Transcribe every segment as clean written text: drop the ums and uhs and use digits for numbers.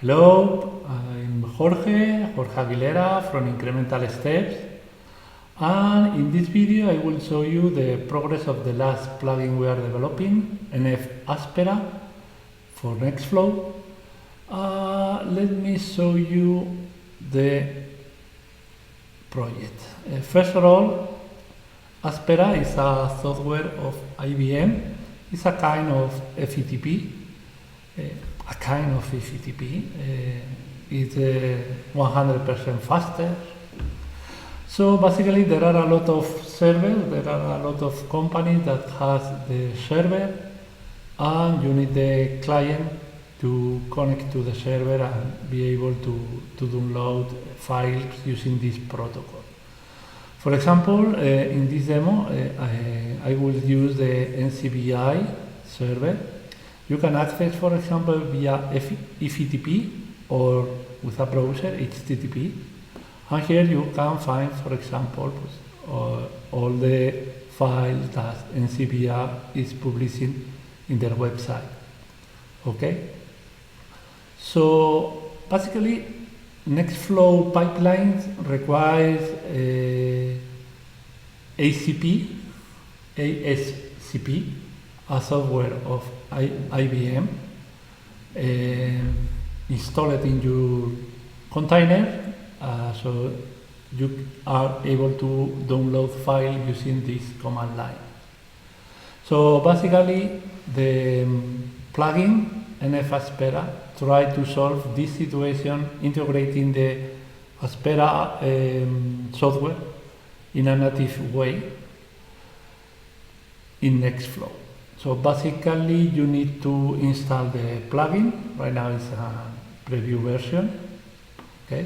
Hello, I'm Jorge Aguilera from Incremental Steps, and in this video I will show you the progress of the last plugin we are developing, nf-aspera for Nextflow. Let me show you the project. First of all, Aspera is a software of IBM. It's a kind of FTP. It's 100% faster. So basically there are a lot of servers, there are a lot of companies that has the server, and you need the client to connect to the server and be able to download files using this protocol. For example, in this demo, I will use the NCBI server. You can access, for example, via FTP or with a browser, HTTP. And here you can find, for example, all the files that NCBI is publishing in their website. Okay? So basically, Nextflow pipelines requires ASCP, a software of IBM, installed in your container, so you are able to download files using this command line. So basically, the plugin nf-aspera try to solve this situation, integrating the Aspera software in a native way in Nextflow. So basically you need to install the plugin. Right now it's a preview version. Okay,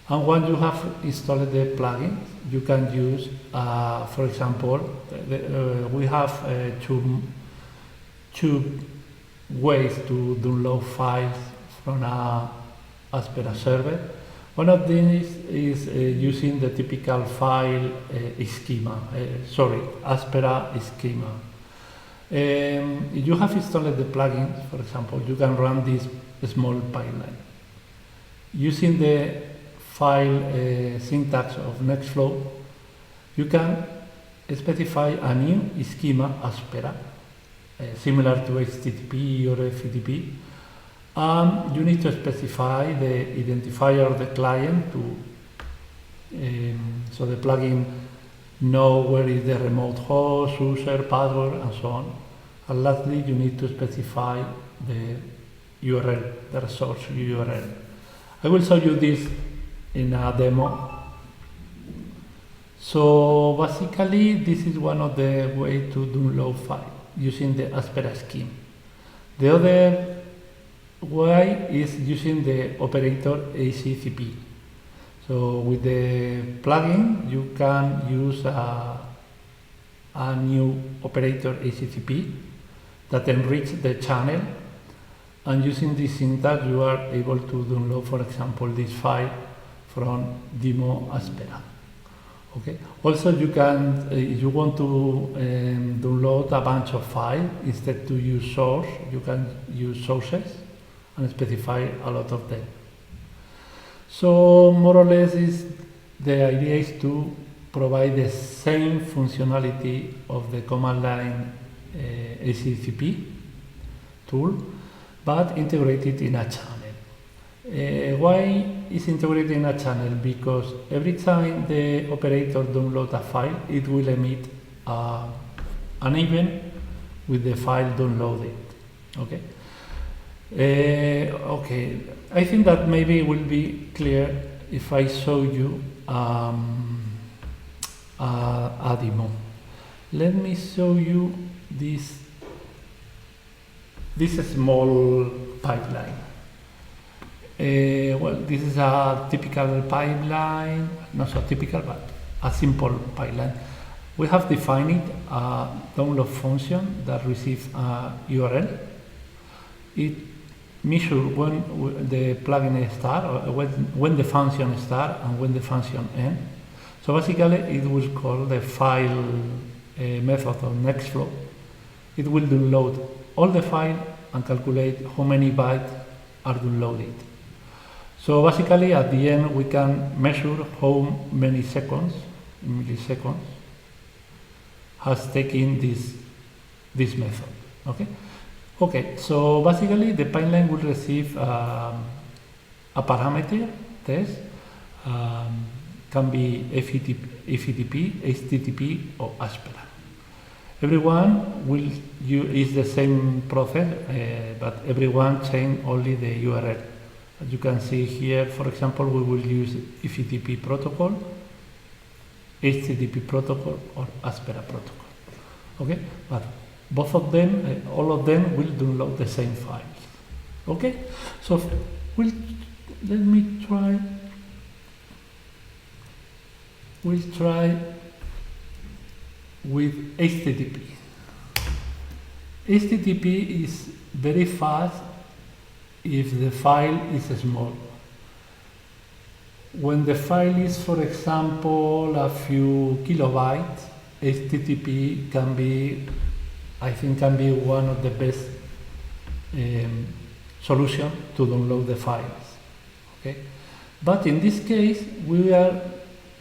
and once you have installed the plugin, you can use, for example, we have two ways to download files from a Aspera server. One of them is using the typical file schema, Aspera schema. If you have installed the plugin, for example, you can run this small pipeline. Using the file syntax of Nextflow, you can specify a new schema Aspera, similar to HTTP or FTP. You need to specify the identifier of the client so the plugin know where is the remote host, user, password, and so on. And lastly, you need to specify the URL, the resource URL. I will show you this in a demo. So basically, this is one of the ways to download files using the Aspera scheme. The other way is using the operator ACCP. So with the plugin, you can use a new operator ACCP that enrich the channel, and using this syntax you are able to download, for example, this file from demo Aspera. Okay. Also, you can, if you want to download a bunch of files, instead to use source, you can use sources and specify a lot of them. So more or less, the idea is to provide the same functionality of the command line ACCP tool, but integrated in a channel. Why is integrated in a channel? Because every time the operator downloads a file, it will emit an event with the file downloaded. Okay. Okay. I think that maybe it will be clear if I show you a demo. Let me show you this small pipeline. Well, this is a typical pipeline, not so typical, but a simple pipeline. We have defined a download function that receives a URL. It measures when the plugin starts, or when the function starts and when the function ends. So basically, it will call the file method of Nextflow. It will download all the file and calculate how many bytes are downloaded. So basically at the end we can measure how many seconds, milliseconds, has taken this method. Okay, so basically the pipeline will receive a parameter test, can be FTP, HTTP or Aspera. Everyone will use the same process, but everyone change only the URL. As you can see here, for example, we will use FTP protocol, HTTP protocol or Aspera protocol. Okay, but both of them, all of them will download the same files. Okay, so let me try. We'll try with HTTP. HTTP is very fast if the file is small. When the file is, for example, a few kilobytes, HTTP can be, I think, can be one of the best solution to download the files. Okay, but in this case we are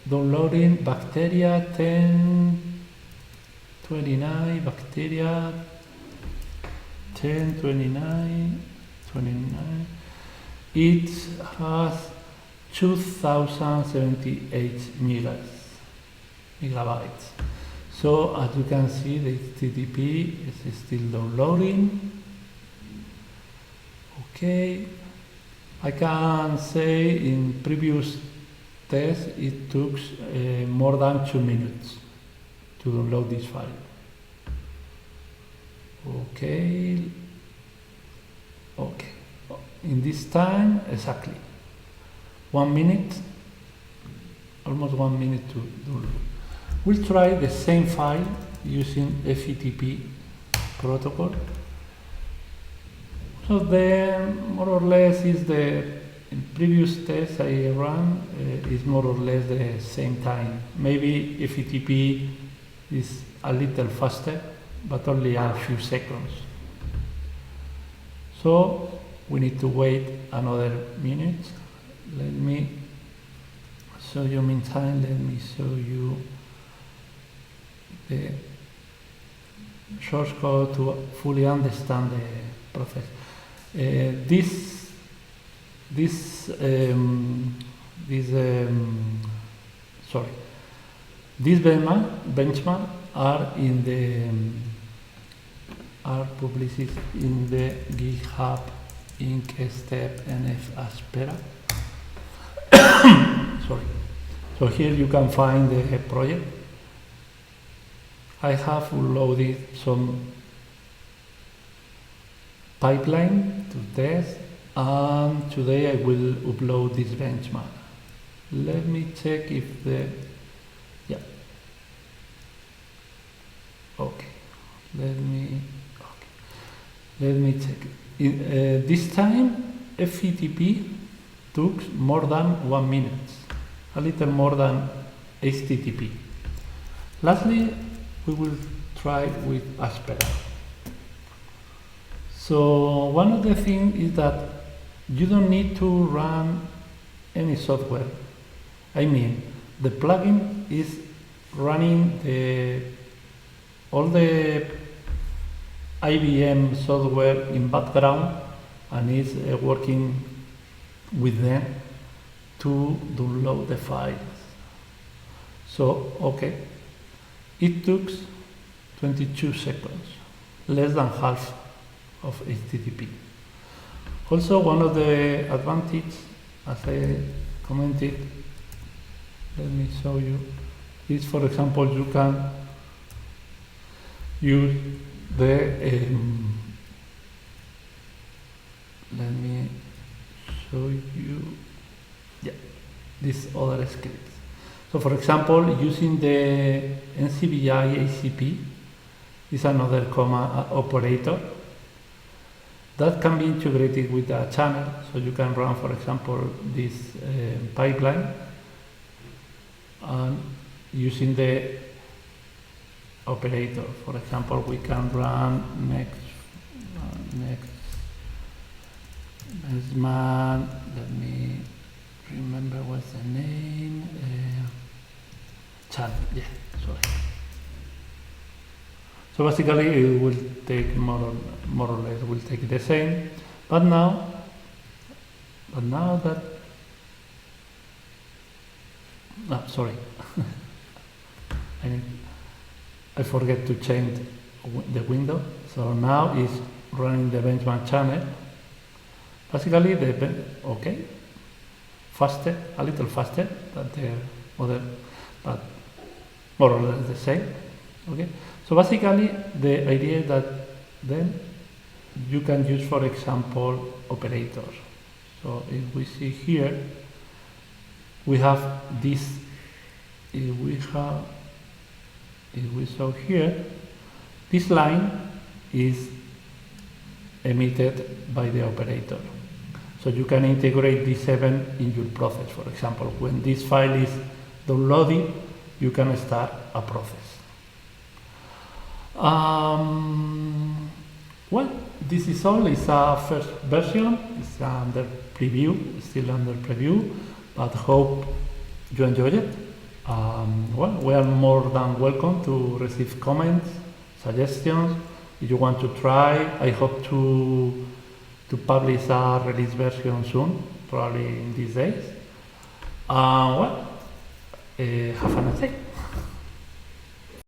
downloading bacteria 1029, bacteria 1029, 29. It has 2078 megabytes. So as you can see, the HTTP is still downloading. Okay, I can say in previous test it took more than 2 minutes to download this file. Okay, in this time exactly 1 minute, almost 1 minute to download. We'll try the same file using FTP protocol. So then more or less is the previous test I ran is more or less the same time. Maybe FTP is a little faster, but only a few seconds. So we need to wait another minute. Let me show you meantime, let me show you the source code to fully understand the process. This benchmark are in the are published in the GitHub Inc. step nf-aspera. Sorry. So here you can find the project. I have loaded some pipeline to test, and today I will upload this benchmark. Let me check if let me check. This time FTP took more than 1 minute, a little more than HTTP. Lastly, we will try with Aspera. So one of the things is that you don't need to run any software. I mean, the plugin is running all the IBM software in background and is working with them to download the files. So, okay, it took 22 seconds, less than half of HTTP. Also, one of the advantages, as I commented, let me show you, is, for example, you can use the let me show you this other script. So for example, using the NCBI ACP is another command operator that can be integrated with a channel, so you can run, for example, this pipeline and using the operator. For example, we can run next man. Let me remember what's the name. Chan, yeah, sorry. So basically it will take more or less will take the same, but now that sorry, I forget to change the window. So now it's running the benchmark channel. Basically okay, faster, a little faster than the other, but more or less the same. Okay, so basically the idea is that then you can use, for example, operators. So if we see here, we have this. If we saw here, this line is emitted by the operator. So you can integrate this event in your process. For example, when this file is downloaded, you can start a process. Well, this is all. It's a first version. It's under preview, still under preview, but hope you enjoyed it. Well, we are more than welcome to receive comments, suggestions. If you want to try, I hope to publish a release version soon, probably in these days. Well, have a nice day.